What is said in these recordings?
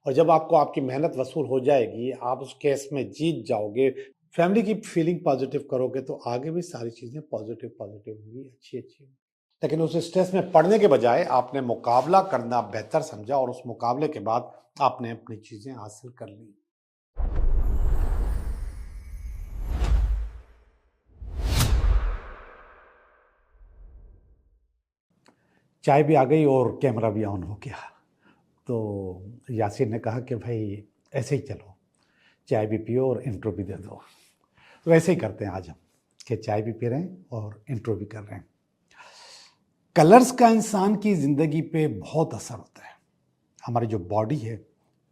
और जब आपको आपकी मेहनत वसूल हो जाएगी, आप उस केस में जीत जाओगे, फैमिली की फीलिंग पॉजिटिव करोगे, तो आगे भी सारी चीज़ें पॉजिटिव पॉजिटिव होंगी, अच्छी-अच्छी। लेकिन उस स्ट्रेस में पड़ने के बजाय आपने मुकाबला करना बेहतर समझा और उस मुकाबले के बाद आपने अपनी चीज़ें हासिल कर ली। चाय भी आ गई और कैमरा भी ऑन हो गया। तो यासीर ने कहा कि भाई ऐसे ही चलो, चाय भी पियो और इंट्रो भी दे दो। तो ऐसे ही करते हैं आज हम, कि चाय भी पी रहे हैं और इंट्रो भी कर रहे हैं। कलर्स का इंसान की ज़िंदगी पे बहुत असर होता है। हमारी जो बॉडी है,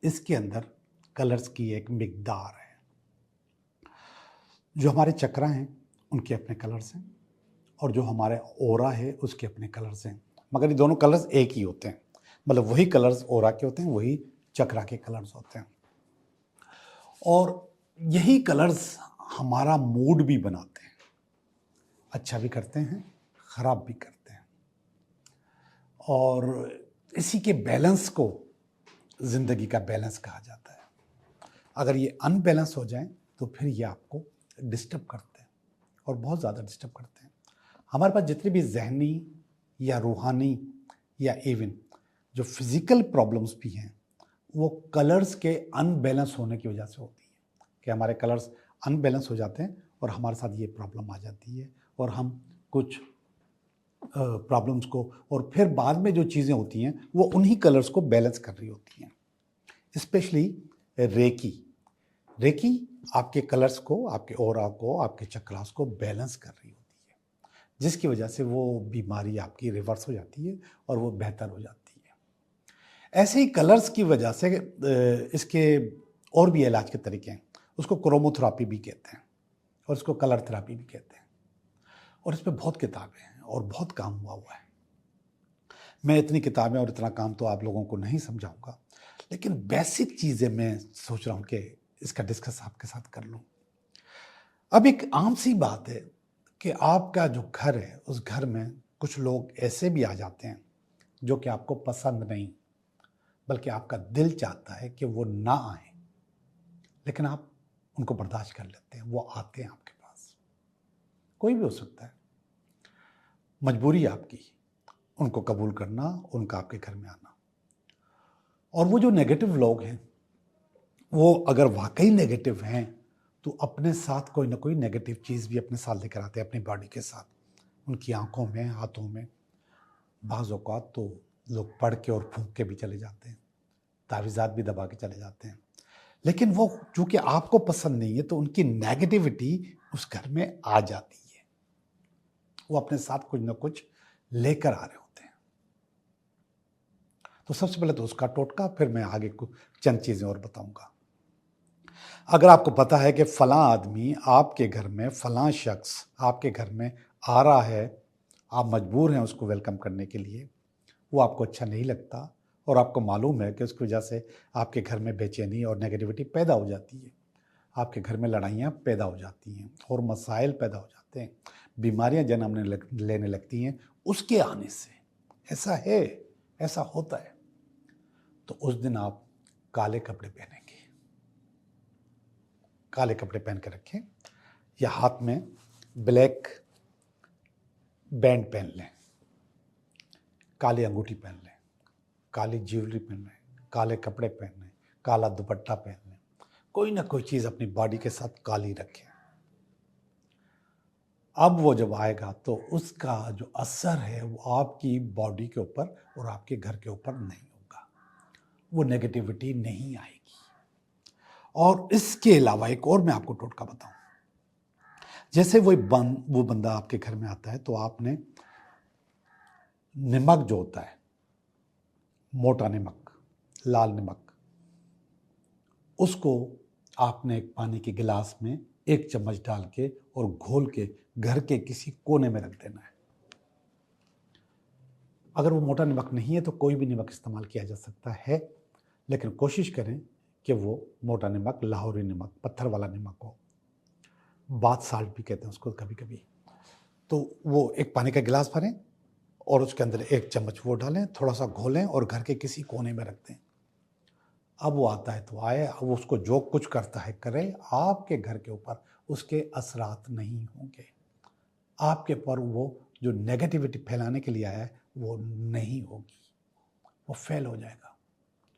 इसके अंदर कलर्स की एक मिकदार है। जो हमारे चक्रा हैं, उनके अपने कलर्स हैं और जो हमारे ऑरा है, उसके अपने कलर्स हैं। मगर ये दोनों कलर्स एक ही होते हैं। मतलब वही कलर्स ऑरा के होते हैं, वही चक्रा के कलर्स होते हैं। और यही कलर्स हमारा मूड भी बनाते हैं। अच्छा भी करते हैं, खराब भी करते हैं। और इसी के बैलेंस को ज़िंदगी का बैलेंस कहा जाता है। अगर ये अनबैलेंस हो जाए तो फिर ये आपको डिस्टर्ब करते हैं और बहुत ज़्यादा डिस्टर्ब करते हैं। हमारे पास जितनी भी ज़हनी या रूहानी या इवन जो फिज़िकल प्रॉब्लम्स भी हैं, वो कलर्स के अनबैलेंस होने की वजह से होती है कि हमारे कलर्स अनबैलेंस हो जाते हैं और हमारे साथ ये प्रॉब्लम आ जाती है और हम कुछ प्रॉब्लम्स को, और फिर बाद में जो चीज़ें होती हैं वो उन्हीं कलर्स को बैलेंस कर रही होती हैं। स्पेशली रेकी रेकी आपके कलर्स को, आपके ऑरा को, आपके चक्रास को बैलेंस कर रही होती है, जिसकी वजह से वो बीमारी आपकी रिवर्स हो जाती है और वो बेहतर हो जाती है। ऐसे ही कलर्स की वजह से इसके और भी इलाज के तरीके हैं। उसको क्रोमोथेरापी भी कहते हैं और उसको कलर थेरापी भी कहते हैं। और इस पे बहुत किताबें हैं और बहुत काम हुआ है। मैं इतनी किताबें और इतना काम तो आप लोगों को नहीं समझाऊंगा, लेकिन बेसिक चीज़ें मैं सोच रहा हूँ कि इसका डिस्कस आपके साथ कर लूँ। अब एक आम सी बात है कि आपका जो घर है, उस घर में कुछ लोग ऐसे भी आ जाते हैं जो कि आपको पसंद नहीं, बल्कि आपका दिल चाहता है कि वो ना आए, लेकिन आप उनको बर्दाश्त कर लेते हैं। वो आते हैं आपके पास, कोई भी हो सकता है। मजबूरी आपकी उनको कबूल करना, उनका आपके घर में आना। और वो जो नेगेटिव लोग हैं, वो अगर वाकई नेगेटिव हैं तो अपने साथ कोई ना कोई नेगेटिव चीज़ भी अपने साथ लेकर आते हैं, अपनी बॉडी के साथ, उनकी आंखों में, हाथों में। बाज़ औक़ात तो लोग पढ़ के और फूंक के भी चले जाते हैं, तावीज़ात भी दबा के चले जाते हैं। लेकिन वो चूंकि आपको पसंद नहीं है तो उनकी नेगेटिविटी उस घर में आ जाती है। वो अपने साथ कुछ ना कुछ लेकर आ रहे होते हैं। तो सबसे पहले तो उसका टोटका, फिर मैं आगे कुछ चंद चीज़ें और बताऊंगा। अगर आपको पता है कि फलां आदमी आपके घर में, फलां शख्स आपके घर में आ रहा है, आप मजबूर हैं उसको वेलकम करने के लिए, वो आपको अच्छा नहीं लगता और आपको मालूम है कि उसकी वजह से आपके घर में बेचैनी और नेगेटिविटी पैदा हो जाती है, आपके घर में लड़ाइयाँ पैदा हो जाती हैं और मसाइल पैदा हो जाते हैं, बीमारियाँ जन्म लेने लगती हैं उसके आने से। ऐसा है, ऐसा होता है। तो उस दिन आप काले कपड़े पहनेंगे, काले कपड़े पहन के रखें, या हाथ में ब्लैक बैंड पहन लें, काली अंगूठी पहन लें, काली ज्वेलरी पहन लें, काले कपड़े पहन लें, काला दुपट्टा पहन लें, कोई ना कोई चीज़ अपनी बॉडी के साथ काली रखें। अब वो जब आएगा तो उसका जो असर है वो आपकी बॉडी के ऊपर और आपके घर के ऊपर नहीं होगा, वो नेगेटिविटी नहीं आएगी। और इसके अलावा एक और मैं आपको टोटका बताऊं। जैसे वो बंदा आपके घर में आता है तो आपने नमक जो होता है, मोटा नमक, लाल नमक, उसको आपने एक पानी के गिलास में 1 चम्मच डाल के और घोल के घर के किसी कोने में रख देना है। अगर वो मोटा नमक नहीं है तो कोई भी नमक इस्तेमाल किया जा सकता है, लेकिन कोशिश करें कि वो मोटा नमक, लाहौरी नमक, पत्थर वाला नमक हो। बाथ साल्ट भी कहते हैं उसको कभी कभी। तो वो एक पानी का गिलास भरें और उसके अंदर 1 चम्मच वो डालें, थोड़ा सा घोलें और घर के किसी कोने में रख दें। अब वो आता है तो आए, अब उसको जो कुछ करता है करे, आपके घर के ऊपर उसके असरात नहीं होंगे। आपके पर वो जो नेगेटिविटी फैलाने के लिए आया है वो नहीं होगी, वो फेल हो जाएगा।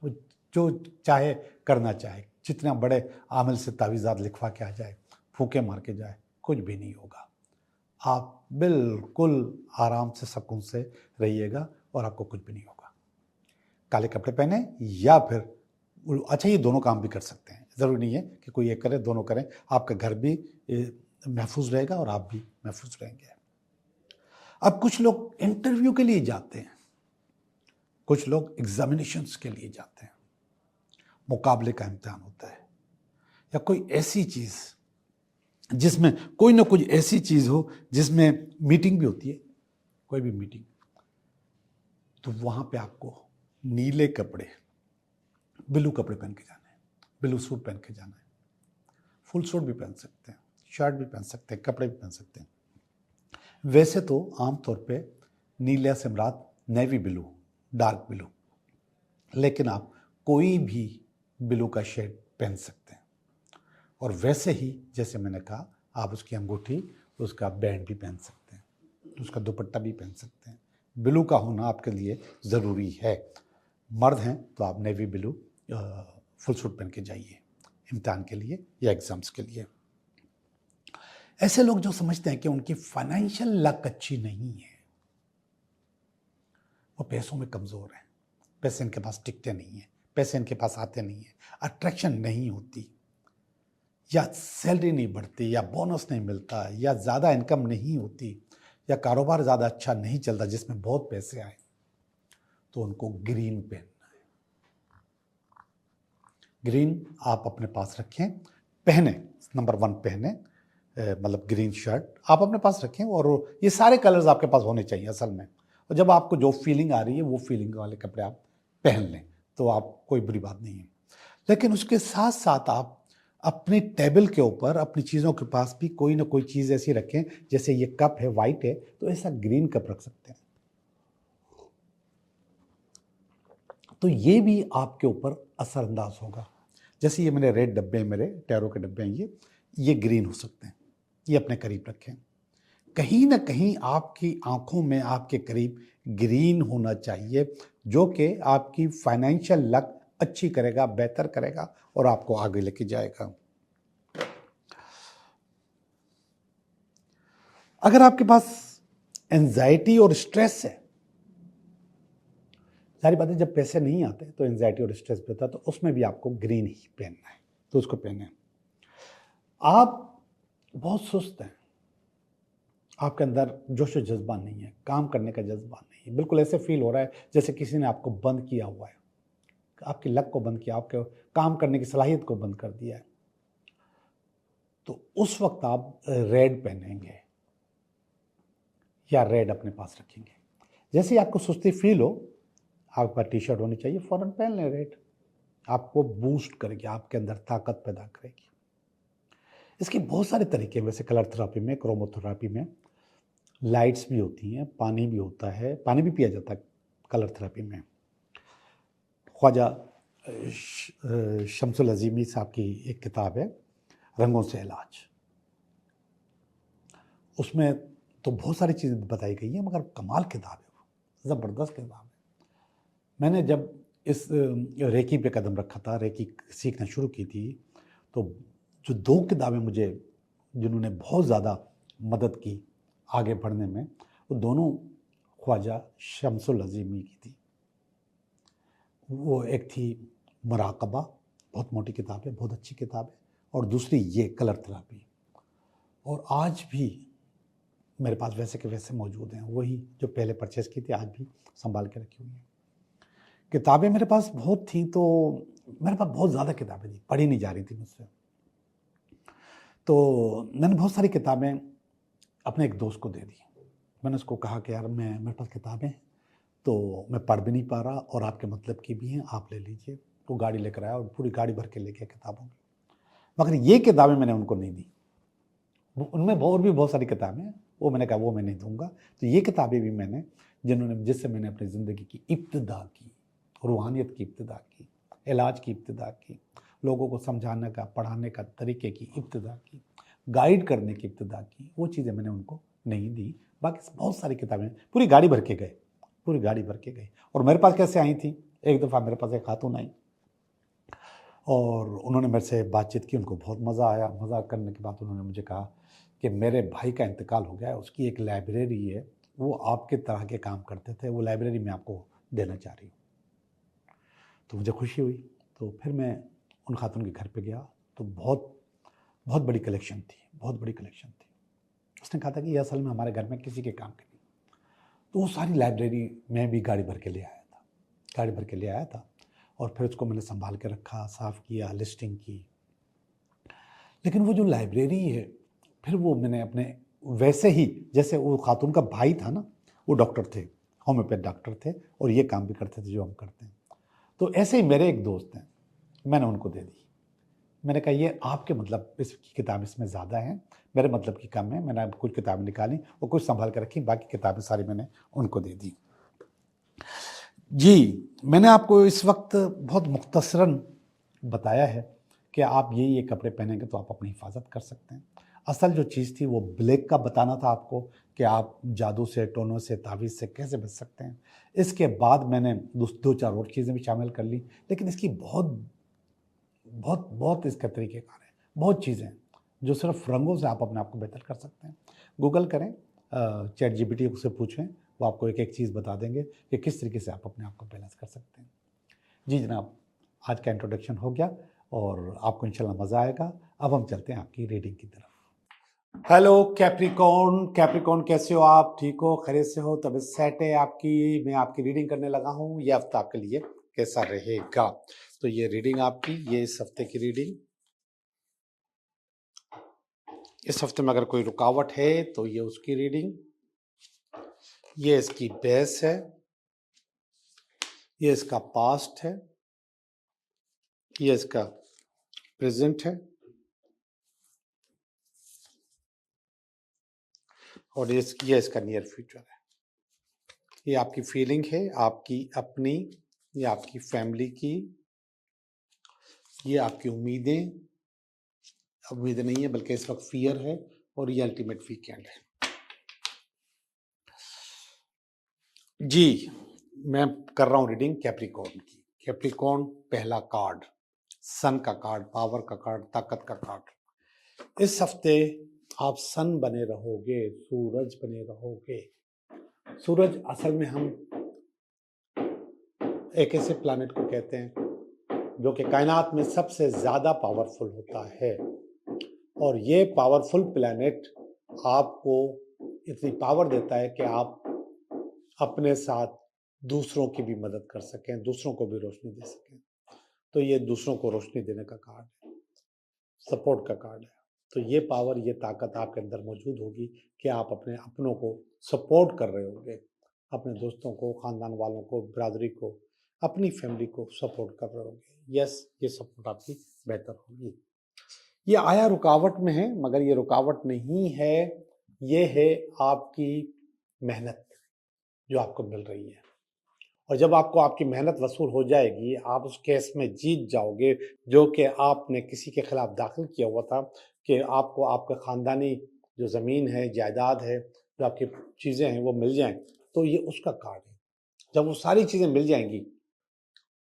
वो जो चाहे करना चाहे, जितना बड़े आमिल से तावीज़ात लिखवा के आ जाए, फूके मार के जाए, कुछ भी नहीं होगा। आप बिल्कुल आराम से सुकून से रहिएगा और आपको कुछ भी नहीं होगा। काले कपड़े पहने या फिर अच्छा, ये दोनों काम भी कर सकते हैं, ज़रूरी नहीं है कि कोई एक करे, दोनों करें। आपका घर भी महफूज रहेगा और आप भी महफूज रहेंगे। अब कुछ लोग इंटरव्यू के लिए जाते हैं, कुछ लोग एग्जामिनेशंस के लिए जाते हैं, मुकाबले का इम्तिहान होता है, या कोई ऐसी चीज़ जिसमें कोई ना कुछ ऐसी चीज़ हो जिसमें मीटिंग भी होती है, कोई भी मीटिंग, तो वहाँ पे आपको नीले कपड़े, ब्लू कपड़े पहन के जाना है, ब्लू सूट पहन के जाना है। फुल सूट भी पहन सकते हैं, शर्ट भी पहन सकते हैं, कपड़े भी पहन सकते हैं। वैसे तो आमतौर पे नीले से मुराद नेवी ब्लू, डार्क ब्लू, लेकिन आप कोई भी ब्लू का शेड पहन सकते हैं। और वैसे ही जैसे मैंने कहा, आप उसकी अंगूठी, उसका बैंड भी पहन सकते हैं, उसका दुपट्टा भी पहन सकते हैं। ब्लू का होना आपके लिए ज़रूरी है। मर्द हैं तो आप नेवी ब्लू फुल सूट पहन के जाइए इम्तिहान के लिए या एग्ज़ाम्स के लिए। ऐसे लोग जो समझते हैं कि उनकी फाइनेंशियल लक अच्छी नहीं है, वो पैसों में कमज़ोर हैं, पैसे इनके पास टिकते नहीं हैं, पैसे इनके पास आते नहीं हैं, अट्रैक्शन नहीं होती, या सैलरी नहीं बढ़ती, या बोनस नहीं मिलता, या ज़्यादा इनकम नहीं होती, या कारोबार ज़्यादा अच्छा नहीं चलता जिसमें बहुत पैसे आए, तो उनको ग्रीन पहनना है। ग्रीन आप अपने पास रखें, पहने, नंबर 1 पहने, मतलब ग्रीन शर्ट आप अपने पास रखें, और ये सारे कलर्स आपके पास होने चाहिए असल में। और जब आपको जो फीलिंग आ रही है वो फीलिंग वाले कपड़े आप पहन लें तो आप कोई बुरी बात नहीं है। लेकिन उसके साथ साथ आप अपने टेबल के ऊपर अपनी चीज़ों के पास भी कोई ना कोई चीज़ ऐसी रखें, जैसे ये कप है, वाइट है, तो ऐसा ग्रीन कप रख सकते हैं, तो ये भी आपके ऊपर असरअंदाज होगा। जैसे ये मेरे रेड डब्बे हैं, मेरे टैरो के डब्बे हैं, ये ग्रीन हो सकते हैं, ये अपने करीब रखें। कहीं ना कहीं आपकी आंखों में आपके करीब ग्रीन होना चाहिए, जो कि आपकी फाइनेंशियल लक अच्छी करेगा, बेहतर करेगा और आपको आगे लेके जाएगा। अगर आपके पास एंजाइटी और स्ट्रेस है, सारी बातें, जब पैसे नहीं आते तो एंजाइटी और स्ट्रेस भी होता है, तो उसमें भी आपको ग्रीन ही पहनना है, तो उसको पहने। आप बहुत सुस्त हैं, आपके अंदर जोश और जज्बा नहीं है, काम करने का जज्बा नहीं है, बिल्कुल ऐसे फील हो रहा है जैसे किसी ने आपको बंद किया हुआ है, आपकी लक को बंद किया, आपके काम करने की सलाहियत को बंद कर दिया है, तो उस वक्त आप रेड पहनेंगे या रेड अपने पास रखेंगे। जैसे ही आपको सुस्ती फील हो, आपके पास टी शर्ट होनी चाहिए, फ़ौरन पहन लें रेड, आपको बूस्ट करेगी, आपके अंदर ताकत पैदा करेगी। इसके बहुत सारे तरीके हैं वैसे कलर थेरापी में, क्रोमोथेरापी में। लाइट्स भी होती हैं, पानी भी होता है, पानी भी पिया जाता है कलर थेरापी में। ख्वाजा शम्सुल अज़ीमी साहब की एक किताब है, रंगों से इलाज, उसमें तो बहुत सारी चीज़ें बताई गई हैं, मगर कमाल किताब है, ज़बरदस्त किताब है। मैंने जब इस रेकी पे कदम रखा था, रेकी सीखना शुरू की थी, तो जो 2 किताबें मुझे जिन्होंने बहुत ज़्यादा मदद की आगे बढ़ने में, वो दोनों ख्वाजा शम्सुल अज़ीमी की थी। वो एक थी मुराक़बा, बहुत मोटी किताब है, बहुत अच्छी किताब है, और दूसरी ये कलर थेरापी, और आज भी मेरे पास वैसे के वैसे मौजूद हैं, वही जो पहले परचेज़ की थी आज भी संभाल के रखी हुई हैं। किताबें मेरे पास बहुत थी, तो मेरे पास बहुत ज़्यादा किताबें थी, पढ़ी नहीं जा रही थी मुझसे, तो मैंने बहुत सारी किताबें अपने एक दोस्त को दे दी। मैंने उसको कहा कि यार मेरे पास किताबें हैं, तो मैं पढ़ भी नहीं पा रहा और आपके मतलब की भी हैं, आप ले लीजिए। वो गाड़ी लेकर आया और पूरी गाड़ी भर के ले गया किताबों की, मगर ये किताबें मैंने उनको नहीं दी। उनमें और भी बहुत सारी किताबें हैं, वो मैंने कहा वो मैं नहीं दूंगा। तो ये किताबें भी मैंने, जिससे मैंने अपनी ज़िंदगी की इब्तिदा की, रूहानियत की इब्तिदा की, इलाज की इब्तिदा की, लोगों को समझाने का, पढ़ाने का तरीके की इब्तिदा की, गाइड करने की इब्तिदा की, वो चीज़ें मैंने उनको नहीं दी। बाकी बहुत सारी किताबें पूरी गाड़ी भर के गए, पूरी गाड़ी भर के गए। और मेरे पास कैसे आई थी, एक दफ़ा मेरे पास एक खातून आई और उन्होंने मेरे से बातचीत की, उनको बहुत मज़ा आया। मज़ा करने के बाद उन्होंने मुझे कहा कि मेरे भाई का इंतकाल हो गया है, उसकी एक लाइब्रेरी है, वो आपके तरह के काम करते थे, वो लाइब्रेरी मैं आपको देना चाह रही हूँ। तो मुझे खुशी हुई। तो फिर मैं उन खातून के घर पे गया, तो बहुत बहुत बड़ी कलेक्शन थी, बहुत बड़ी कलेक्शन थी। उसने कहा था कि ये असल में हमारे घर में किसी के काम की नहीं। तो वो सारी लाइब्रेरी मैं भी गाड़ी भर के ले आया था, गाड़ी भर के ले आया था। और फिर उसको मैंने संभाल के रखा, साफ़ किया, लिस्टिंग की। लेकिन वो जो लाइब्रेरी है, फिर वो मैंने अपने वैसे ही, जैसे वो खातून का भाई था ना, वो डॉक्टर थे, होम्योपैथ डॉक्टर थे, और ये काम भी करते थे जो हम करते हैं। तो ऐसे ही मेरे एक दोस्त हैं, मैंने उनको दे दी। मैंने कहा ये आपके मतलब इसकी किताब इसमें ज़्यादा हैं, मेरे मतलब की कम है। मैंने कुछ किताबें निकाली और कुछ संभाल कर रखी, बाकी किताबें सारी मैंने उनको दे दी। जी, मैंने आपको इस वक्त बहुत मुख्तसरन बताया है कि आप ये कपड़े पहनेंगे तो आप अपनी हिफाजत कर सकते हैं। असल जो चीज़ थी वो ब्लैक का बताना था आपको कि आप जादू से, टोनों से, तावीज़ से कैसे बच सकते हैं। इसके बाद मैंने दो चार और चीज़ें भी शामिल कर ली, लेकिन इसकी बहुत बहुत बहुत इसका तरीक़ेकार है, बहुत चीज़ें हैं जो सिर्फ रंगों से आप अपने आप को बेहतर कर सकते हैं। गूगल करें, चैट जीपीटी से पूछें, वो आपको एक एक चीज़ बता देंगे कि किस तरीके से आप अपने आप को बैलेंस कर सकते हैं। जी जनाब, आज का इंट्रोडक्शन हो गया और आपको इंशाल्लाह मज़ा आएगा। अब हम चलते हैं आपकी रीडिंग की तरफ। हेलो कैप्रिकॉर्न, कैप्रिकॉर्न कैसे हो आप? ठीक हो, खैरियत से हो, तबीयत सेट है आपकी? मैं आपकी रीडिंग करने लगा हूँ। ये हफ्ता आपके लिए कैसा रहेगा? तो ये रीडिंग आपकी, ये इस हफ्ते की रीडिंग। इस हफ्ते में अगर कोई रुकावट है तो ये उसकी रीडिंग। ये इसकी बेस है, ये इसका पास्ट है, ये इसका प्रेजेंट है, और ये इसका नियर फ्यूचर है। ये आपकी फीलिंग है, आपकी अपनी, ये आपकी फैमिली की, ये आपकी उम्मीदें, उम्मीदें नहीं है बल्कि इस वक्त फियर है, और ये अल्टीमेट वीकेंड है। जी, मैं कर रहा हूं रीडिंग कैप्रिकॉर्न की। कैप्रिकॉर्न पहला कार्ड, सन का कार्ड, पावर का कार्ड, ताकत का कार्ड। इस हफ्ते आप सन बने रहोगे, सूरज बने रहोगे। सूरज असल में हम एक ऐसे प्लैनेट को कहते हैं जो कि कायनात में सबसे ज़्यादा पावरफुल होता है, और ये पावरफुल प्लैनेट आपको इतनी पावर देता है कि आप अपने साथ दूसरों की भी मदद कर सकें, दूसरों को भी रोशनी दे सकें। तो ये दूसरों को रोशनी देने का कार्ड है, सपोर्ट का कार्ड है। तो ये पावर, ये ताकत आपके अंदर मौजूद होगी कि आप अपने अपनों को सपोर्ट कर रहे होंगे, अपने दोस्तों को, ख़ानदान वालों को, बरादरी को, अपनी फैमिली को सपोर्ट कर रहे होंगे। यस, ये सपोर्ट आपकी बेहतर होगी। ये आया रुकावट में है, मगर ये रुकावट नहीं है, ये है आपकी मेहनत जो आपको मिल रही है। और जब आपको आपकी मेहनत वसूल हो जाएगी, आप उस केस में जीत जाओगे जो कि आपने किसी के खिलाफ दाखिल किया हुआ था, कि आपको आपका ख़ानदानी जो ज़मीन है, जायदाद है, जो आपकी चीज़ें हैं वो मिल जाएं। तो ये उसका कार्ड है। जब वो सारी चीज़ें मिल जाएंगी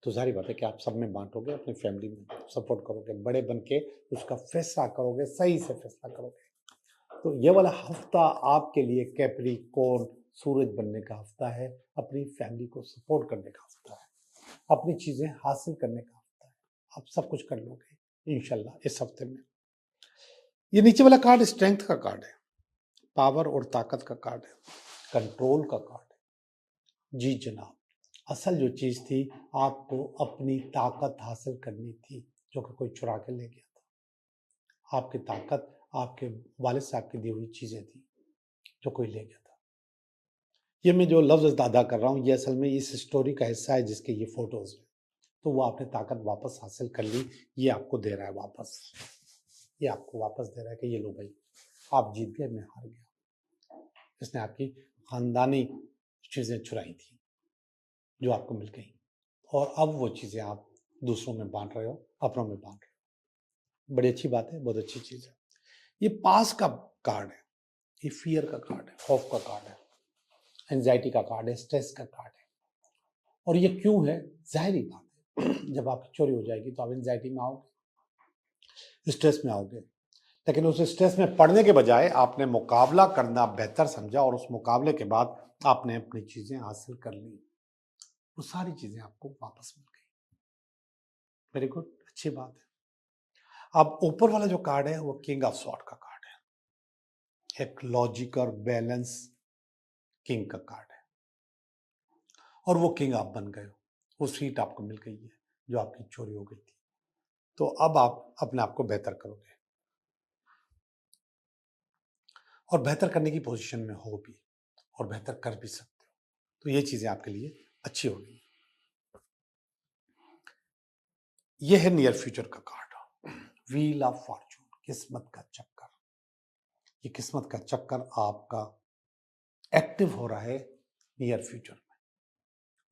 तो ज़ाहिर बात है कि आप सब में बांटोगे, अपनी फैमिली में सपोर्ट करोगे, बड़े बन के उसका फैसला करोगे, सही से फैसला करोगे। तो ये वाला हफ्ता आपके लिए कैप्रिकॉर्न सूरज बनने का हफ्ता है, अपनी फैमिली को सपोर्ट करने का हफ्ता है, अपनी चीज़ें हासिल करने का हफ्ता है। आप सब कुछ कर लोगे इंशाल्लाह इस हफ्ते में। ये नीचे वाला कार्ड स्ट्रेंथ का कार्ड है, पावर और ताकत का कार्ड है, कंट्रोल का कार्ड है। जी जनाब, असल जो चीज़ थी, आपको अपनी ताकत हासिल करनी थी जो कि कोई चुरा के ले गया था। आपकी ताकत आपके वालिद साहब की दी हुई चीज़ें थी जो कोई ले गया था। ये मैं जो लफ्ज़ अदा कर रहा हूँ, ये असल में इस स्टोरी का हिस्सा है जिसके ये फ़ोटोज़ हैं। तो वो आपने ताकत वापस हासिल कर ली, ये आपको दे रहा है वापस। ये आपको वापस दे रहा है कि ये लो भाई, आप जीत गए, मैं हार गया। इसने आपकी ख़ानदानी चीज़ें चुराई थी जो आपको मिल गई, और अब वो चीज़ें आप दूसरों में बांट रहे हो, अपनों में बांट रहे हो। बड़ी अच्छी बात है, बहुत अच्छी चीज है। ये पास का कार्ड है, ये फियर का कार्ड है, खौफ का कार्ड है, एंजाइटी का कार्ड है, स्ट्रेस का कार्ड है। और ये क्यों है? जाहिर ही बात है, जब आपकी चोरी हो जाएगी तो आप एंजाइटी में आओगे, स्ट्रेस में आओगे। लेकिन उस स्ट्रेस में पड़ने के बजाय आपने मुकाबला करना बेहतर समझा और उस मुकाबले के बाद आपने अपनी चीजें हासिल कर ली, वो सारी चीजें आपको वापस मिल गई। वेरी गुड, अच्छी बात है। अब ऊपर वाला जो कार्ड है वो किंग ऑफ स्वॉर्ड का कार्ड है, एक लॉजिक और बैलेंस किंग का कार्ड है। और वो किंग आप बन गए हो, वो सीट आपको मिल गई है जो आपकी चोरी हो गई थी। तो अब आप अपने आप को बेहतर करोगे और बेहतर करने की पोजीशन में हो भी, और बेहतर कर भी सकते हो। तो ये चीजें आपके लिए अच्छी होगी। ये है नियर फ्यूचर का कार्ड, व्हील ऑफ फॉर्चून, किस्मत का चक्कर। ये किस्मत का चक्कर आपका एक्टिव हो रहा है नियर फ्यूचर में,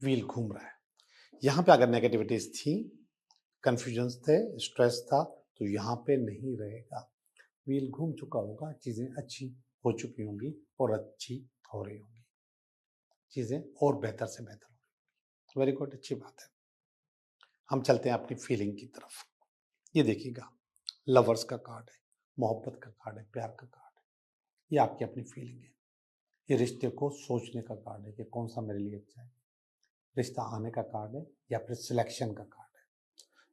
व्हील घूम रहा है। यहां पे अगर नेगेटिविटीज थी, कंफ्यूजन्स थे, स्ट्रेस था, तो यहां पे नहीं रहेगा। व्हील घूम चुका होगा, चीजें अच्छी हो चुकी होंगी और अच्छी हो रही होंगी, चीजें और बेहतर से बेहतर हो रही। वेरी गुड, अच्छी बात है। हम चलते हैं अपनी फीलिंग की तरफ। ये देखिएगा, लवर्स का कार्ड है, मोहब्बत का कार्ड है, प्यार का कार्ड है। ये आपकी अपनी फीलिंग है। ये रिश्ते को सोचने का कार्ड है कि कौन सा मेरे लिए अच्छा है। रिश्ता आने का कार्ड है या फिर सिलेक्शन का कार्ड है।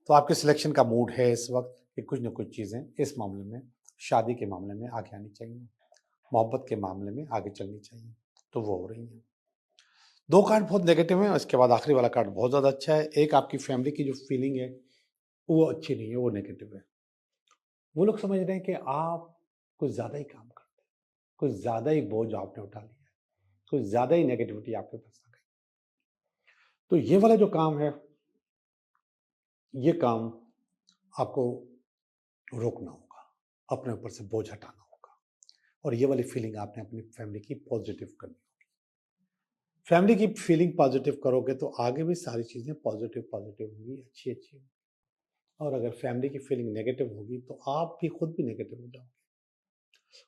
तो आपके सिलेक्शन का मूड है इस वक्त कि कुछ न कुछ चीजें इस मामले में, शादी के मामले में आगे आनी चाहिए, मोहब्बत के मामले में आगे चलनी चाहिए, तो वो हो रही है। दो कार्ड बहुत नेगेटिव है, इसके बाद आखिरी वाला कार्ड बहुत ज्यादा अच्छा है। एक आपकी फैमिली की जो फीलिंग है वो अच्छी नहीं है, वो नेगेटिव है। वो लोग समझ रहे हैं कि आप कुछ ज्यादा ही काम करते हैं, कुछ ज्यादा ही बोझ आपने उठा लिया है, कुछ ज्यादा ही नेगेटिविटी आपके पास आ गई। तो ये वाला जो काम है, ये काम आपको रोकना होगा, अपने ऊपर से बोझ हटाना होगा, और ये वाली फीलिंग आपने अपनी फैमिली की पॉजिटिव करनी होगी। फैमिली की फीलिंग पॉजिटिव करोगे तो आगे भी सारी चीजें पॉजिटिव पॉजिटिव होंगी, अच्छी अच्छी होंगी। और अगर फैमिली की फीलिंग नेगेटिव होगी तो आप भी खुद भी नेगेटिव हो जाओगे।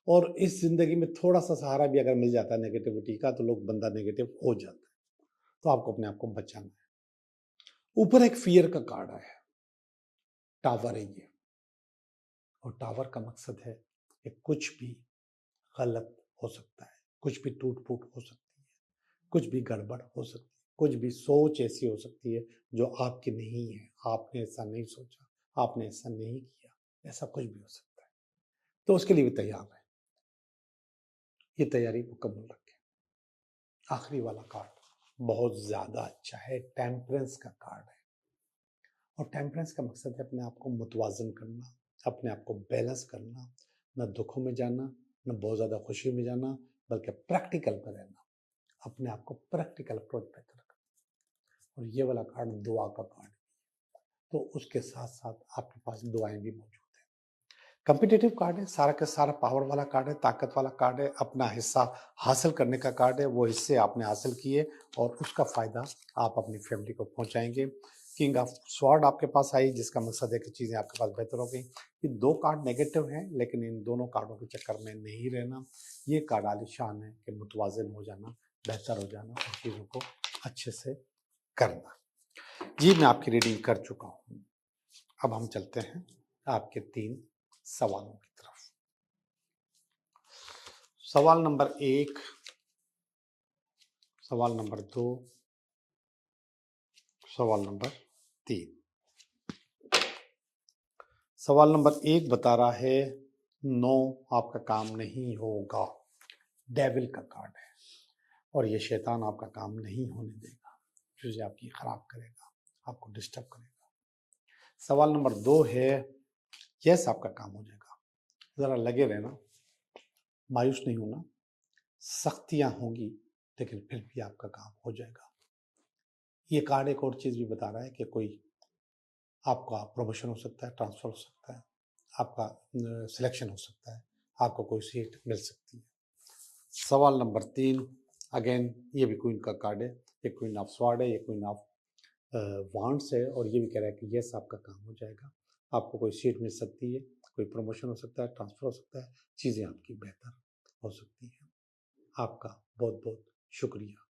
और इस जिंदगी में थोड़ा सा सहारा भी अगर मिल जाता है नेगेटिविटी का, तो लोग बंदा नेगेटिव हो जाता है। तो आपको अपने आप को बचाना है। ऊपर एक फियर का कार्ड आया है, टावर है ये। और टावर का मकसद है कि कुछ भी गलत हो सकता है, कुछ भी टूट फूट हो सकती है, कुछ भी गड़बड़ हो सकती है, कुछ भी सोच ऐसी हो सकती है जो आपकी नहीं है, आपने ऐसा नहीं सोचा, आपने ऐसा नहीं किया, ऐसा कुछ भी हो सकता है। तो उसके लिए भी तैयार है, ये तैयारी मुकम्मल रखें। आखिरी वाला कार्ड बहुत ज्यादा अच्छा है, टेम्परेंस का कार्ड है। और टेम्परेंस का मकसद है अपने आप को मुतवाजन करना, अपने आप को बैलेंस करना, न दुखों में जाना, न बहुत ज्यादा खुशी में जाना, बल्कि प्रैक्टिकल पर रहना, अपने आप को प्रैक्टिकल अप्रोच पे रखना। और ये वाला कार्ड दुआ का कार्ड है, तो उसके साथ साथ आपके पास दुआएं भी मौजूद है। कॉम्पिटिटिव कार्ड है, सारा का सारा पावर वाला कार्ड है, ताकत वाला कार्ड है, अपना हिस्सा हासिल करने का कार्ड है। वो हिस्से आपने हासिल किए और उसका फायदा आप अपनी फैमिली को पहुंचाएंगे। किंग ऑफ स्वॉर्ड आपके पास आई, जिसका मकसद है कि चीजें आपके पास बेहतर हो गई। ये दो कार्ड नेगेटिव हैं, लेकिन इन दोनों कार्डों के चक्कर में नहीं रहना। ये कार्ड आलिशान है कि मुतवाज़िन हो जाना, बेहतर हो जाना और चीजों को अच्छे से करना। जी, मैं आपकी रीडिंग कर चुका हूं। अब हम चलते हैं आपके 3 सवालों की तरफ। सवाल नंबर 1, सवाल नंबर 2, सवाल नंबर 3। सवाल नंबर 1 बता रहा है नो, आपका काम नहीं होगा। डेविल का कार्ड है और ये शैतान आपका काम नहीं होने देगा, चीजें आपकी खराब करेगा, आपको डिस्टर्ब करेगा। सवाल नंबर 2 है यस, आपका काम हो जाएगा। जरा लगे रहना, मायूस नहीं होना, सख्तियां होंगी लेकिन फिर भी आपका काम हो जाएगा। ये कार्ड एक और चीज भी बता रहा है कि कोई आपका प्रमोशन हो सकता है, ट्रांसफर हो सकता है, आपका सिलेक्शन हो सकता है, आपको कोई सीट मिल सकती है। सवाल नंबर 3, अगेन ये भी क्वीन का कार्ड है, ये क्वीन ऑफ स्वॉर्ड है, ये क्वीन ऑफ वांट्स है और ये भी कह रहा है कि यस आपका काम हो जाएगा, आपको कोई सीट मिल सकती है, कोई प्रमोशन हो सकता है, ट्रांसफ़र हो सकता है, चीज़ें आपकी बेहतर हो सकती हैं। आपका बहुत-बहुत शुक्रिया।